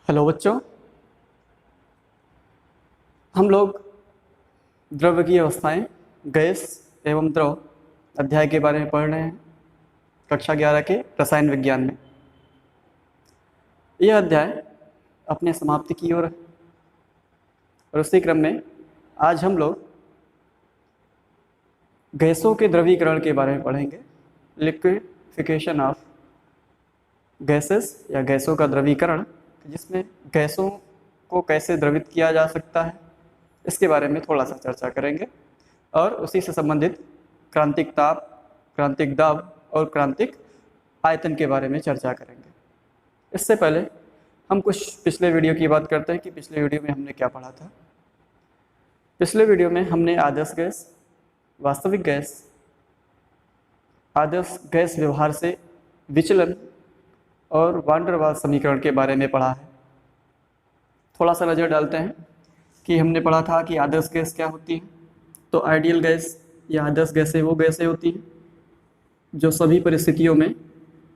Hello बच्चों, हम लोग द्रव की अवस्थाएं, गैस एवं द्रव अध्याय के बारे में पढ़ रहे हैं कक्षा 11 के रसायन विज्ञान में। यह अध्याय अपने समाप्ति की ओर है और उसी क्रम में आज हम लोग गैसों के द्रवीकरण के बारे में पढ़ेंगे। लिक्विफिकेशन ऑफ गैसेस या गैसों का द्रवीकरण, जिसमें गैसों को कैसे द्रवित किया जा सकता है इसके बारे में थोड़ा सा चर्चा करेंगे और उसी से संबंधित क्रांतिक ताप, क्रांतिक दाब और क्रांतिक आयतन के बारे में चर्चा करेंगे। इससे पहले हम कुछ पिछले वीडियो की बात करते हैं कि पिछले वीडियो में हमने क्या पढ़ा था। पिछले वीडियो में हमने आदर्श गैस, वास्तविक गैस, आदर्श गैस व्यवहार से विचलन और वान डेर वाल्स समीकरण के बारे में पढ़ा है। थोड़ा सा नज़र डालते हैं कि हमने पढ़ा था कि आदर्श गैस क्या होती है। तो आइडियल गैस या आदर्श गैसें वो गैसें होती हैं जो सभी परिस्थितियों में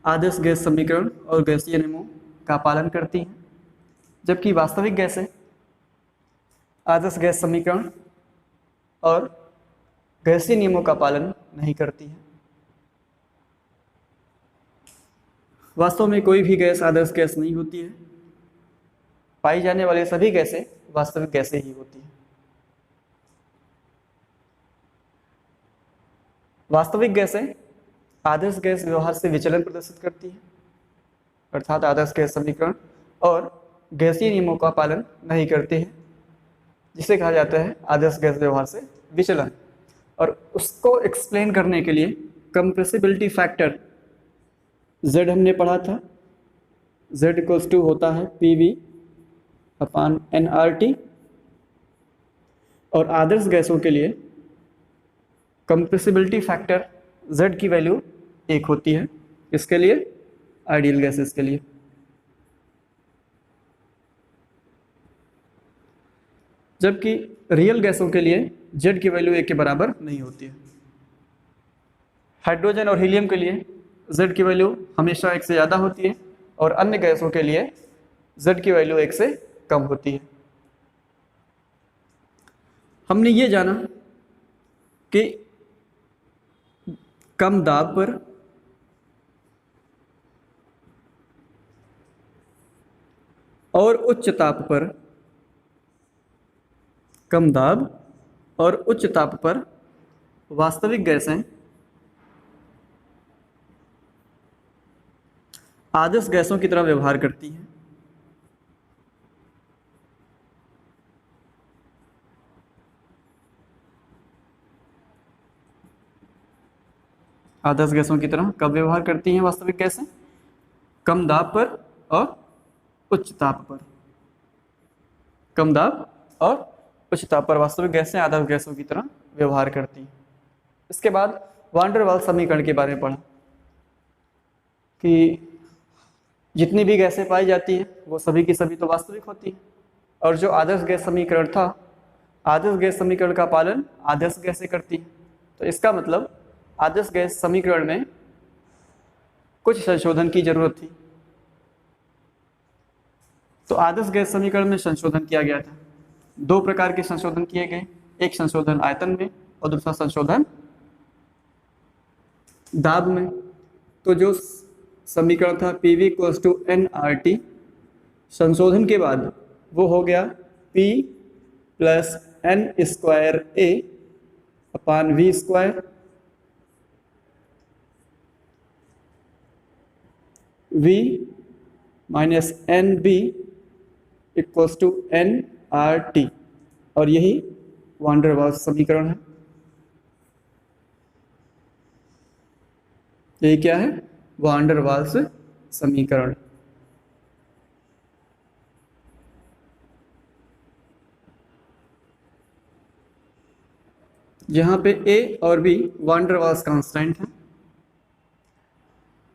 आदर्श गैस समीकरण और गैसीय नियमों का पालन करती हैं, जबकि वास्तविक गैसें आदर्श गैस समीकरण और गैसीय नियमों का पालन नहीं करती हैं। वास्तव में कोई भी गैस आदर्श गैस नहीं होती है। पाई जाने वाली सभी गैसें वास्तविक गैसें ही होती हैं। वास्तविक गैसें आदर्श गैस व्यवहार से विचलन प्रदर्शित करती हैं, अर्थात आदर्श गैस समीकरण और गैसीय नियमों का पालन नहीं करती है, जिसे कहा जाता है आदर्श गैस व्यवहार से विचलन। और उसको एक्सप्लेन करने के लिए कंप्रेसिबिलिटी फैक्टर Z हमने पढ़ा था। Z इक्वल्स टू होता है PV अपान nRT। और आदर्श गैसों के लिए कंप्रेसिबिलिटी फैक्टर Z की वैल्यू 1 होती है। इसके लिए आइडियल गैसेस के लिए। जबकि रियल गैसों के लिए Z की वैल्यू 1 के बराबर नहीं होती है। हाइड्रोजन और हीलियम के लिए Z की वैल्यू हमेशा 1 से ज़्यादा होती है और अन्य गैसों के लिए Z की वैल्यू 1 से कम होती है। हमने ये जाना कि कम दाब पर और उच्च ताप पर, कम दाब और उच्च ताप पर वास्तविक गैसें आदर्श गैसों की तरह व्यवहार करती हैं। आदर्श गैसों की तरह कब व्यवहार करती हैं वास्तविक गैसें? कम दाब पर और उच्च ताप पर। कम दाब और उच्च ताप पर वास्तविक गैसें आदर्श गैसों की तरह व्यवहार करती हैं। इसके बाद वान डेर वाल्स समीकरण के बारे में पढ़ा कि जितनी भी गैसें पाई जाती हैं वो सभी की सभी तो वास्तविक होती हैं, और जो आदर्श गैस समीकरण था, आदर्श गैस समीकरण का पालन आदर्श गैसें करती हैं। तो इसका मतलब आदर्श गैस समीकरण में कुछ संशोधन की जरूरत थी। तो आदर्श गैस समीकरण में संशोधन किया गया था। 2 प्रकार के संशोधन किए गए, एक संशोधन आयतन में और दूसरा संशोधन दाब में। तो जो समीकरण था PV इक्वल्स टू nRT, संशोधन के बाद वो हो गया P plus n square A upon V square V minus NB equals to nRT। और यही वान डेर वाल्स समीकरण है। ये क्या है? वान डेर वाल्स समीकरण। यहाँ पे A और B van der Waals constant है।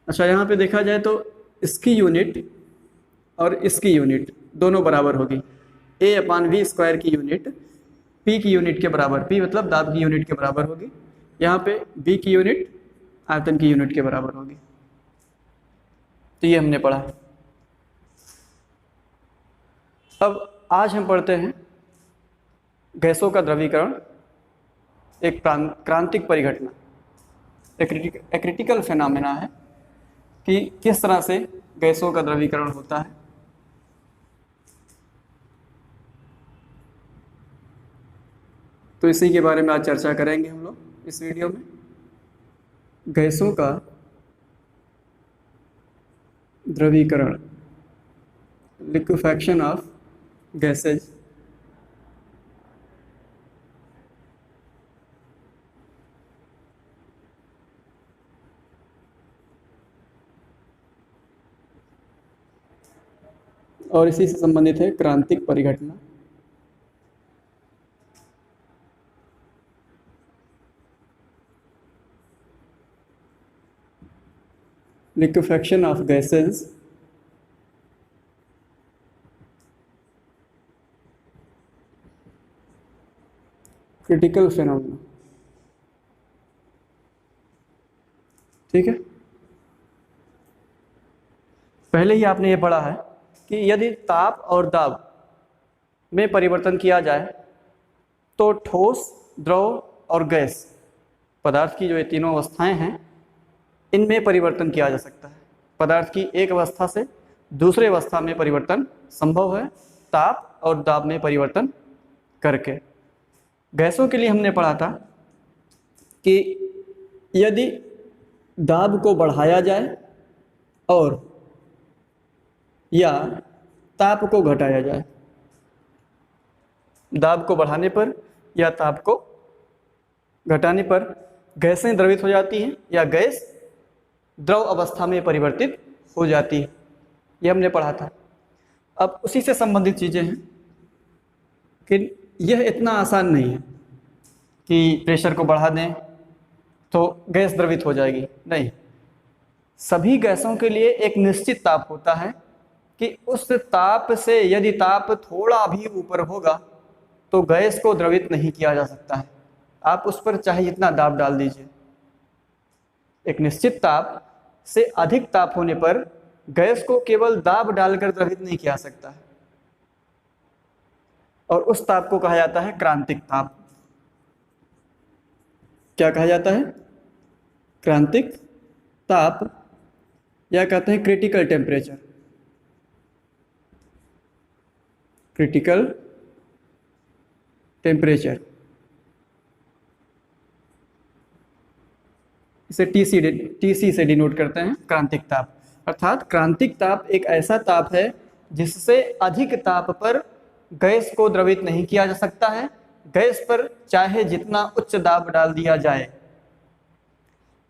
अच्छा, यहाँ पे देखा जाए तो इसकी यूनिट और इसकी यूनिट दोनों बराबर होगी। A अपान V स्क्वायर की यूनिट P की यूनिट के बराबर, P मतलब दाब की यूनिट के बराबर होगी। यहाँ पे B की यूनिट आयतन की यूनिट के बराबर होगी। तो ये हमने पढ़ा। अब आज हम पढ़ते हैं गैसों का द्रवीकरण, एक क्रांतिक परिघटना, एक क्रिटिकल फिनोमेना है कि किस तरह से गैसों का द्रवीकरण होता है। तो इसी के बारे में आज चर्चा करेंगे हम लोग इस वीडियो में। गैसों का द्रवीकरण, लिक्विफैक्शन ऑफ गैसेज, और इसी से संबंधित है क्रांतिक परिघटना। Liquefaction of gases critical phenomena. ठीक है, पहले ही आपने ये पढ़ा है कि यदि ताप और दाब में परिवर्तन किया जाए तो ठोस, द्रव और गैस पदार्थ की जो ये तीनों अवस्थाएं हैं, इनमें परिवर्तन किया जा सकता है। पदार्थ की एक अवस्था से दूसरे अवस्था में परिवर्तन संभव है ताप और दाब में परिवर्तन करके। गैसों के लिए हमने पढ़ा था कि यदि दाब को बढ़ाया जाए और या ताप को घटाया जाए, दाब को बढ़ाने पर या ताप को घटाने पर गैसें द्रवित हो जाती हैं या गैस द्रव अवस्था में परिवर्तित हो जाती है। यह हमने पढ़ा था। अब उसी से संबंधित चीज़ें हैं कि यह इतना आसान नहीं है कि प्रेशर को बढ़ा दें तो गैस द्रवित हो जाएगी। नहीं, सभी गैसों के लिए एक निश्चित ताप होता है कि उस ताप से यदि ताप थोड़ा भी ऊपर होगा तो गैस को द्रवित नहीं किया जा सकता है। आप उस पर चाहे जितना दाब डाल दीजिए, एक निश्चित ताप से अधिक ताप होने पर गैस को केवल दाब डालकर द्रवित नहीं किया सकता है, और उस ताप को कहा जाता है क्रांतिक ताप। क्या कहा जाता है? क्रांतिक ताप, या कहते हैं क्रिटिकल टेम्परेचर। क्रिटिकल टेम्परेचर, इसे टीसी से डिनोट करते हैं, क्रांतिक ताप। अर्थात क्रांतिक ताप एक ऐसा ताप है जिससे अधिक ताप पर गैस को द्रवित नहीं किया जा सकता है। गैस पर चाहे जितना उच्च दाब डाल दिया जाए,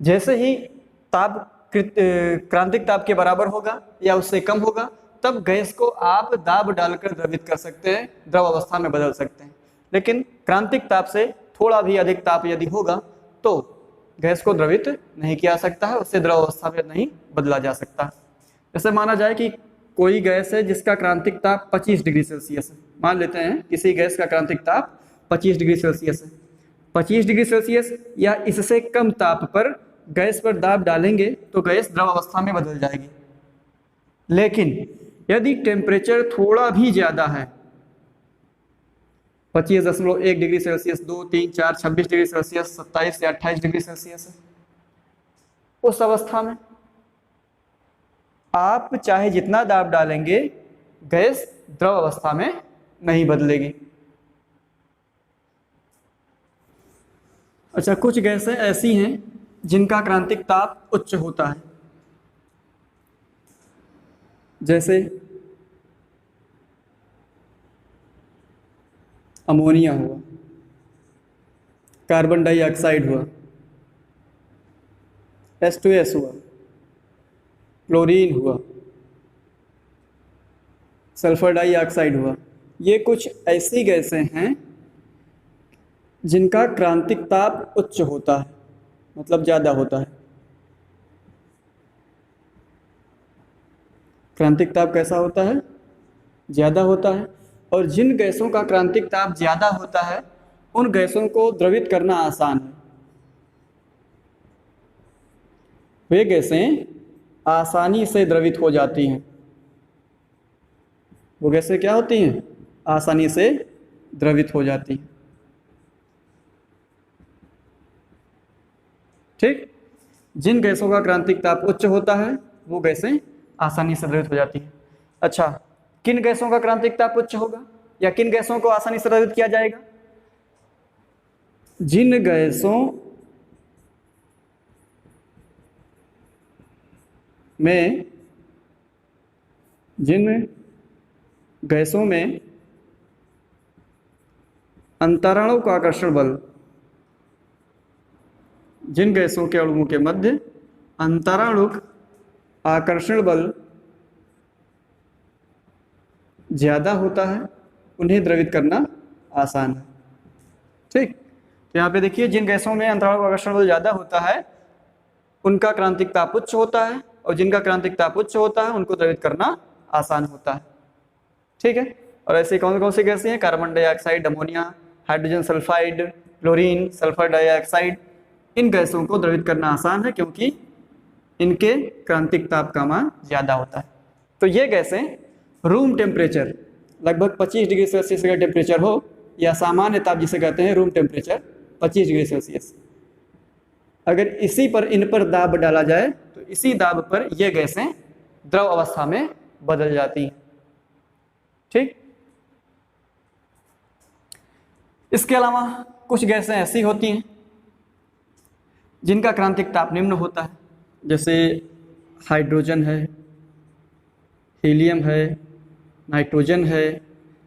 जैसे ही ताप क्रांतिक ताप के बराबर होगा या उससे कम होगा, तब गैस को आप दाब डालकर द्रवित कर सकते हैं, द्रव अवस्था में बदल सकते हैं। लेकिन क्रांतिक ताप से थोड़ा भी अधिक ताप यदि होगा तो गैस को द्रवित नहीं किया सकता है, उससे द्रव अवस्था में नहीं बदला जा सकता। जैसे माना जाए कि कोई गैस है जिसका क्रांतिक ताप 25 डिग्री सेल्सियस है। मान लेते हैं किसी गैस का क्रांतिक ताप 25 डिग्री सेल्सियस है। 25 डिग्री सेल्सियस या इससे कम ताप पर गैस पर दाब डालेंगे तो गैस द्रव अवस्था में बदल जाएगी। लेकिन यदि टेम्परेचर थोड़ा भी ज़्यादा है, 25.1 डिग्री सेल्सियस, 2, 3, 4, 26 डिग्री सेल्सियस, 27 या 28 डिग्री सेल्सियस है, उस अवस्था में आप चाहे जितना दाब डालेंगे गैस द्रव अवस्था में नहीं बदलेगी। अच्छा, कुछ गैसें ऐसी हैं जिनका क्रांतिक ताप उच्च होता है, जैसे अमोनिया हुआ, कार्बन डाइऑक्साइड हुआ, H2S हुआ, क्लोरीन हुआ, सल्फर डाइऑक्साइड हुआ। ये कुछ ऐसी गैसें हैं जिनका क्रांतिक ताप उच्च होता है, मतलब ज़्यादा होता है। क्रांतिक ताप कैसा होता है? ज़्यादा होता है। और जिन गैसों का क्रांतिक ताप ज़्यादा होता है उन गैसों को द्रवित करना आसान है। वे गैसें आसानी से द्रवित हो जाती हैं। वो गैसें क्या होती हैं? आसानी से द्रवित हो जाती हैं। ठीक, जिन गैसों का क्रांतिक ताप उच्च होता है वो गैसें आसानी से द्रवित हो जाती हैं। अच्छा, किन गैसों का क्रांतिक ताप उच्च होगा या किन गैसों को आसानी से द्रवित किया जाएगा? जिन गैसों में अंतराणु आकर्षण बल, जिन गैसों के अणुओं के मध्य अंतराणुक आकर्षण बल ज्यादा होता है उन्हें द्रवित करना आसान है। ठीक, तो यहाँ पे देखिए जिन गैसों में अंतराणुक आकर्षण बल ज्यादा होता है उनका क्रांतिक ताप उच्च होता है और जिनका क्रांतिक ताप उच्च होता है उनको द्रवित करना आसान होता है। ठीक है, और ऐसे कौन कौन सी गैसें हैं? Carbon dioxide, ammonia, hydrogen sulphide, chlorine, sulphur dioxide. इन गैसों को द्रवित करना आसान है क्योंकि इनके क्रांतिक ताप का मान ज़्यादा होता है। तो ये गैसें रूम टेम्परेचर लगभग 25 डिग्री सेल्सियस का टेम्परेचर हो या सामान्य ताप जिसे कहते हैं रूम टेम्परेचर 25 डिग्री सेल्सियस, अगर इसी पर इन पर दाब डाला जाए तो इसी दाब पर ये गैसें द्रव अवस्था में बदल जाती हैं। ठीक, इसके अलावा कुछ गैसें ऐसी होती हैं जिनका क्रांतिक ताप निम्न होता है, जैसे हाइड्रोजन है, हीलियम है, नाइट्रोजन है,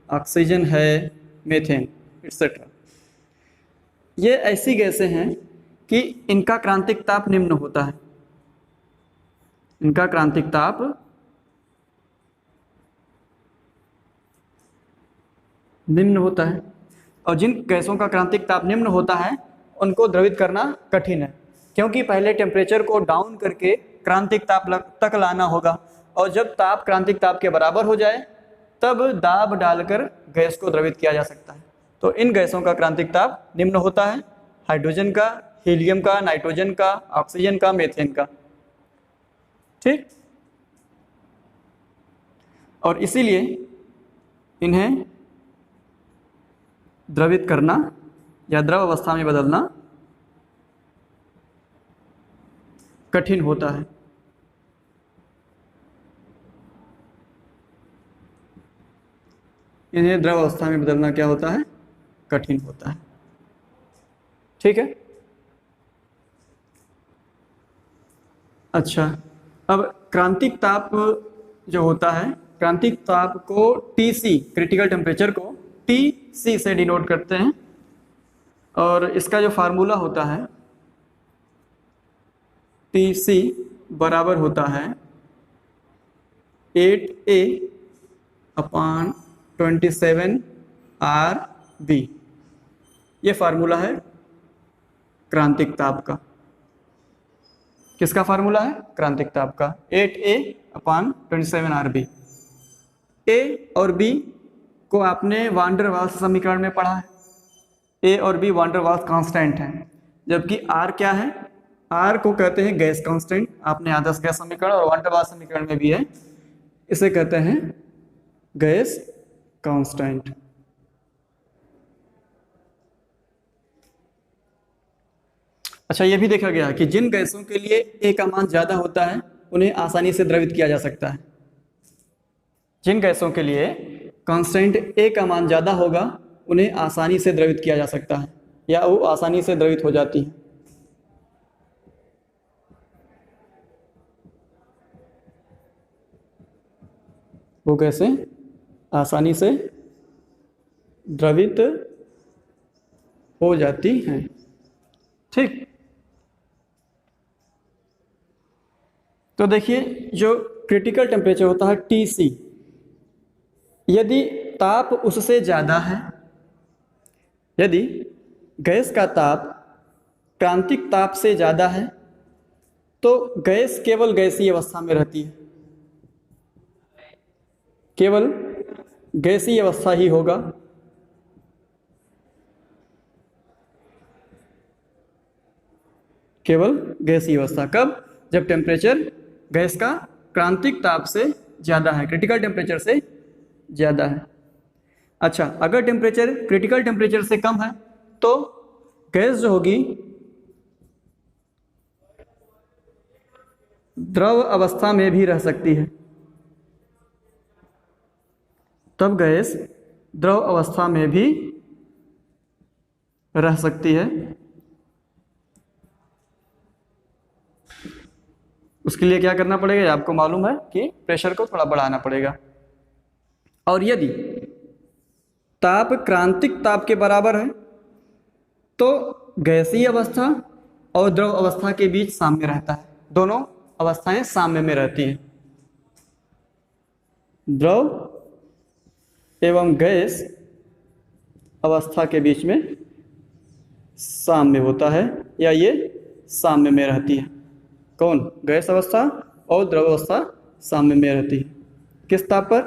ऑक्सीजन है, मीथेन एक्सेट्रा। ये ऐसी गैसें हैं कि इनका क्रांतिक ताप निम्न होता है, इनका क्रांतिक ताप निम्न होता है और जिन गैसों का क्रांतिक ताप निम्न होता है उनको द्रवित करना कठिन है क्योंकि पहले टेम्परेचर को डाउन करके क्रांतिक ताप तक लाना होगा और जब ताप क्रांतिक ताप के बराबर हो जाए तब दाब डालकर गैस को द्रवित किया जा सकता है। तो इन गैसों का क्रांतिक ताप निम्न होता है, हाइड्रोजन का, हीलियम का, नाइट्रोजन का, ऑक्सीजन का, मीथेन का। ठीक, और इसीलिए इन्हें द्रवित करना या द्रव अवस्था में बदलना कठिन होता है। इन्हें द्रव अवस्था में बदलना क्या होता है? कठिन होता है। ठीक है, अच्छा, अब क्रांतिक ताप जो होता है, क्रांतिक ताप को TC, क्रिटिकल टेम्परेचर को TC से डिनोट करते हैं और इसका जो फार्मूला होता है TC बराबर होता है 8A/27 RB। ये फार्मूला है क्रांतिक ताप का। किसका फार्मूला है? क्रांतिक ताप का, 8A/27 RB। A और B को आपने वान डेर वाल्स समीकरण में पढ़ा है। A और B van der Waals constant हैं, जबकि R क्या है? R को कहते हैं गैस कांस्टेंट, आपने आदर्श गैस समीकरण और वान डेर वाल्स समीकरण में भी है, इसे कहते हैं गैस कांस्टेंट। अच्छा, यह भी देखा गया कि जिन गैसों के लिए A का मान ज्यादा होता है उन्हें आसानी से द्रवित किया जा सकता है। जिन गैसों के लिए कांस्टेंट A का मान ज्यादा होगा उन्हें आसानी से द्रवित किया जा सकता है या वो आसानी से द्रवित हो जाती है। वो कैसे आसानी से द्रवित हो जाती हैं। ठीक, तो देखिए जो क्रिटिकल टेम्परेचर होता है TC, यदि ताप उससे ज़्यादा है, यदि गैस का ताप क्रांतिक ताप से ज़्यादा है तो गैस केवल गैसीय अवस्था में रहती है, केवल गैसीय अवस्था ही होगा। केवल गैसीय अवस्था कब? जब टेम्परेचर गैस का क्रांतिक ताप से ज़्यादा है, क्रिटिकल टेम्परेचर से ज़्यादा है। अच्छा, अगर टेम्परेचर क्रिटिकल टेम्परेचर से कम है तो गैस जो होगी द्रव अवस्था में भी रह सकती है, तब गैस द्रव अवस्था में भी रह सकती है। उसके लिए क्या करना पड़ेगा, आपको मालूम है कि प्रेशर को थोड़ा बढ़ाना पड़ेगा। और यदि ताप क्रांतिक ताप के बराबर है तो गैसीय अवस्था और द्रव अवस्था के बीच साम्य रहता है, दोनों अवस्थाएं साम्य में रहती हैं। द्रव एवं गैस अवस्था के बीच में साम्य होता है, या ये साम्य में रहती है। कौन? गैस अवस्था और द्रव अवस्था साम्य में रहती है। किस ताप पर?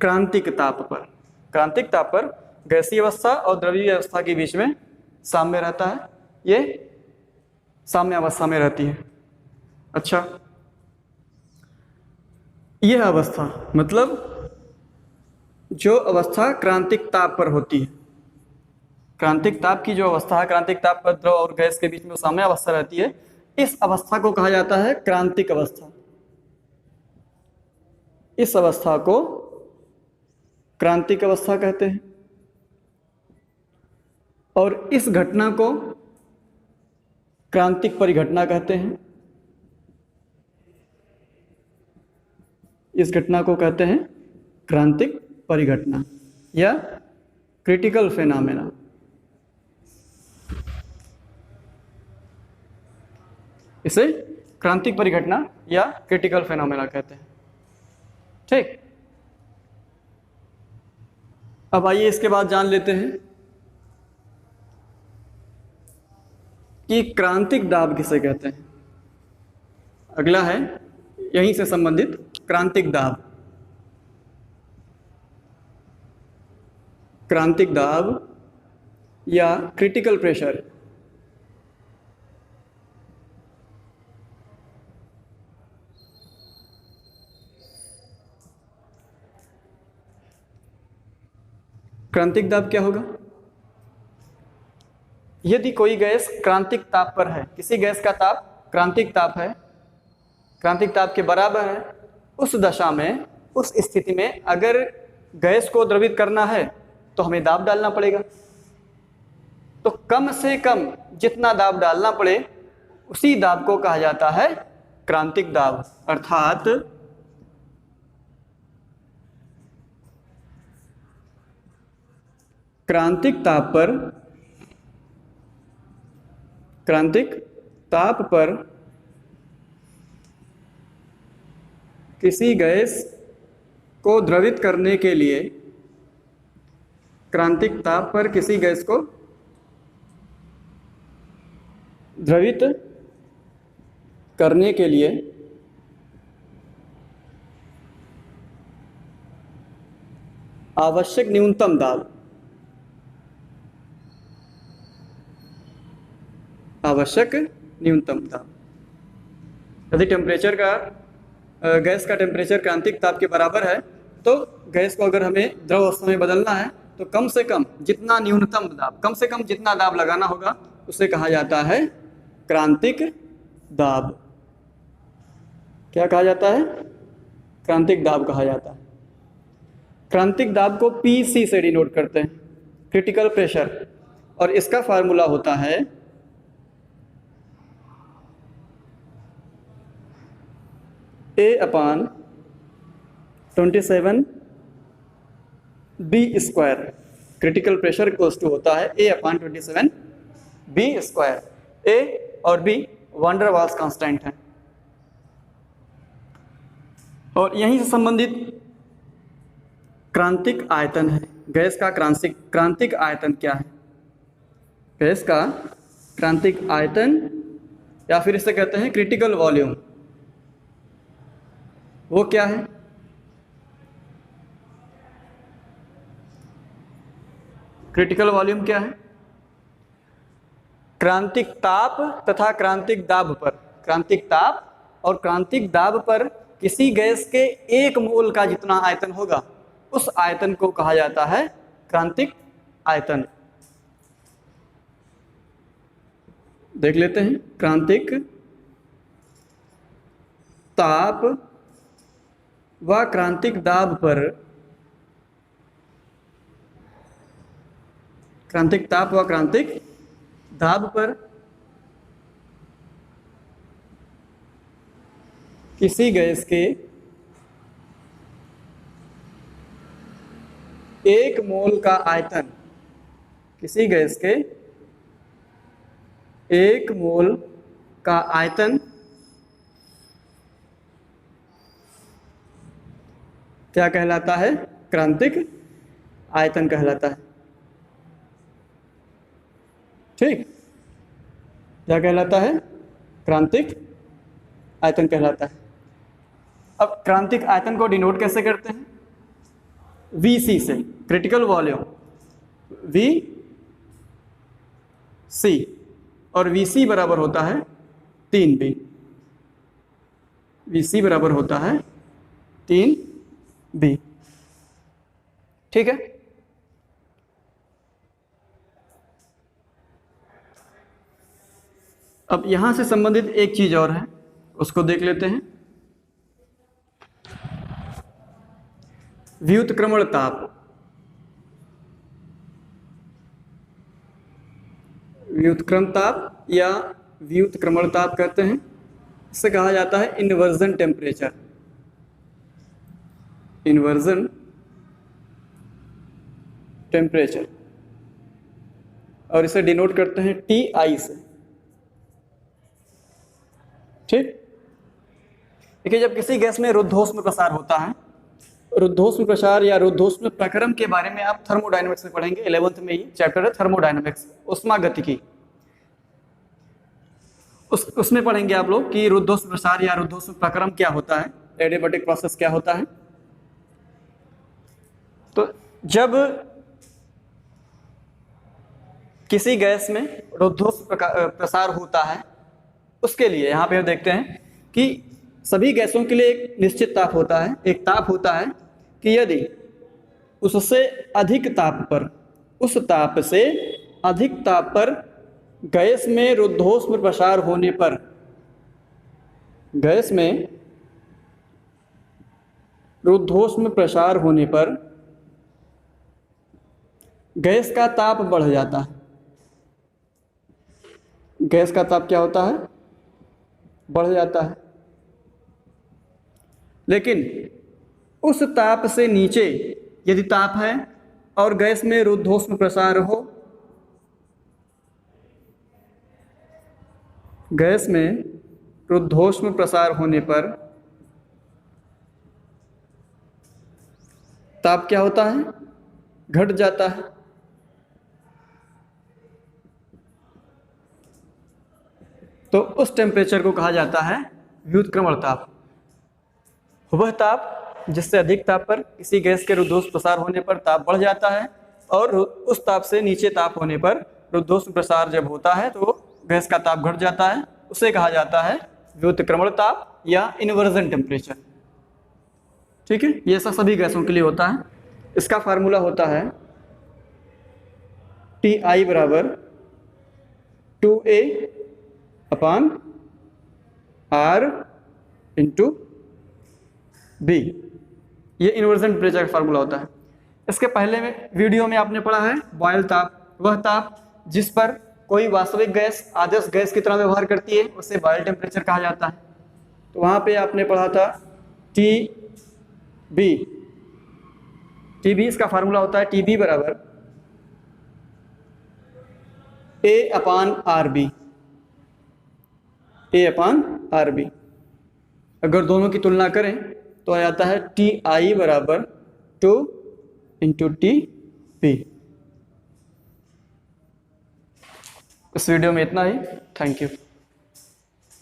क्रांतिक ताप पर। क्रांतिक ताप पर गैसीय अवस्था और द्रवीय अवस्था के बीच में साम्य रहता है, ये साम्य अवस्था में रहती है। अच्छा, यह अवस्था मतलब जो अवस्था क्रांतिक ताप पर होती है, क्रांतिक ताप की जो अवस्था है, क्रांतिक ताप पर द्रव और गैस के बीच में साम्य अवस्था रहती है, इस अवस्था को कहा जाता है क्रांतिक अवस्था। इस अवस्था को क्रांतिक अवस्था कहते हैं। और इस घटना को क्रांतिक परिघटना कहते हैं। इस घटना को कहते हैं क्रांतिक परिघटना या क्रिटिकल फेनोमेना। इसे क्रांतिक परिघटना या क्रिटिकल फेनोमेना कहते हैं। ठीक, अब आइए इसके बाद जान लेते हैं कि क्रांतिक दाब किसे कहते हैं। अगला है यहीं से संबंधित क्रांतिक दाब। क्रांतिक दाब या क्रिटिकल प्रेशर क्रांतिक दाब क्या होगा? यदि कोई गैस क्रांतिक ताप पर है, किसी गैस का ताप क्रांतिक ताप है, क्रांतिक ताप के बराबर है, उस दशा में, उस स्थिति में अगर गैस को द्रवित करना है तो हमें दाब डालना पड़ेगा। तो कम से कम जितना दाब डालना पड़े उसी दाब को कहा जाता है क्रांतिक दाब। अर्थात क्रांतिक ताप पर किसी गैस को द्रवित करने के लिए, क्रांतिक ताप पर किसी गैस को द्रवित करने के लिए आवश्यक न्यूनतम दाब, आवश्यक न्यूनतम दाब, यदि टेम्परेचर का गैस का टेम्परेचर क्रांतिक ताप के बराबर है तो गैस को अगर हमें द्रव अवस्था में बदलना है तो कम से कम जितना न्यूनतम दाब, कम से कम जितना दाब लगाना होगा उसे कहा जाता है क्रांतिक दाब। क्या कहा जाता है? क्रांतिक दाब कहा जाता है। क्रांतिक दाब को पीसी से डिनोट करते हैं, क्रिटिकल प्रेशर, और इसका फार्मूला होता है A/27 B²। Critical pressure equals to होता है A/27 B²। A और B van der Waals constant है। और यहीं से संबंधित क्रांतिक आयतन है। गैस का क्रांतिक आयतन क्या है? गैस का क्रांतिक आयतन या फिर इसे कहते हैं क्रिटिकल वॉल्यूम, वो क्या है? क्रिटिकल वॉल्यूम क्या है? क्रांतिक ताप तथा क्रांतिक दाब पर, क्रांतिक ताप और क्रांतिक दाब पर किसी गैस के 1 मोल का जितना आयतन होगा उस आयतन को कहा जाता है क्रांतिक आयतन। देख लेते हैं, क्रांतिक ताप व क्रांतिक दाब पर, क्रांतिक ताप व क्रांतिक दाब पर किसी गैस के 1 मोल का आयतन, किसी गैस के 1 मोल का आयतन क्या कहलाता है? क्रांतिक आयतन कहलाता है। ठीक, क्या कहलाता है? क्रांतिक आयतन कहलाता है। अब क्रांतिक आयतन को डिनोट कैसे करते हैं? VC से, क्रिटिकल वॉल्यूम VC, और VC बराबर होता है 3B। VC बराबर होता है 3B। ठीक है, अब यहां से संबंधित एक चीज और है, उसको देख लेते हैं। व्युत्क्रमण ताप, व्युत्क्रम ताप या व्युत्क्रमण ताप कहते हैं। इसे कहा जाता है इन्वर्जन टेम्परेचर, इन्वर्जन टेम्परेचर, और इसे डिनोट करते हैं TI से। ठीक, देखिए जब किसी गैस में रुद्धोष्म प्रसार होता है, रुद्धोष्म प्रसार या रुद्धोष्म प्रकरण के बारे में आप थर्मोडायनेमिक्स में पढ़ेंगे, 11th में ही चैप्टर है थर्मोडायनेमिक्स, उष्मागतिकी, उसमें पढ़ेंगे आप लोग कि रुद्धोष्म प्रसार या रुद्धोष्म प्रकरण क्या होता है, एडियाबैटिक प्रोसेस क्या होता है। तो जब किसी गैस में रुद्धोष्म प्रसार होता है, उसके लिए यहाँ पे हम देखते हैं कि सभी गैसों के लिए एक निश्चित ताप होता है, एक ताप होता है कि यदि उससे अधिक ताप पर, उस ताप से अधिक ताप पर गैस में रुद्धोष्म प्रसार होने पर, गैस में रुद्धोष्म प्रसार होने पर गैस का ताप बढ़ जाता है। गैस का ताप क्या होता है? बढ़ जाता है। लेकिन उस ताप से नीचे यदि ताप है और गैस में रुद्धोष्म प्रसार हो, गैस में रुद्धोष्म प्रसार होने पर ताप क्या होता है? घट जाता है। तो उस टेम्परेचर को कहा जाता है व्युत्क्रमण ताप। वह ताप जिससे अधिक ताप पर किसी गैस के रुद्धोष्म प्रसार होने पर ताप बढ़ जाता है, और उस ताप से नीचे ताप होने पर रुद्धोष्म प्रसार जब होता है तो गैस का ताप घट जाता है, उसे कहा जाता है व्युत्क्रमण ताप या इन्वर्जन टेम्परेचर। ठीक है, ये सब सभी गैसों के लिए होता है। इसका फार्मूला होता है TI बराबर 2A upon R into B। ये इन्वर्जन टेम्परेचर का फार्मूला होता है। इसके पहले में वीडियो में आपने पढ़ा है बॉयल ताप, वह ताप जिस पर कोई वास्तविक गैस आदर्श गैस की तरह व्यवहार करती है, उसे बॉयल टेम्परेचर कहा जाता है। तो वहाँ पे आपने पढ़ा था TB, इसका फार्मूला होता है TB बराबर A upon RB, A upon RB। अगर दोनों की तुलना करें तो आ जाता है TI बराबर 2 इंटू TB। इस वीडियो में इतना ही। Thank you.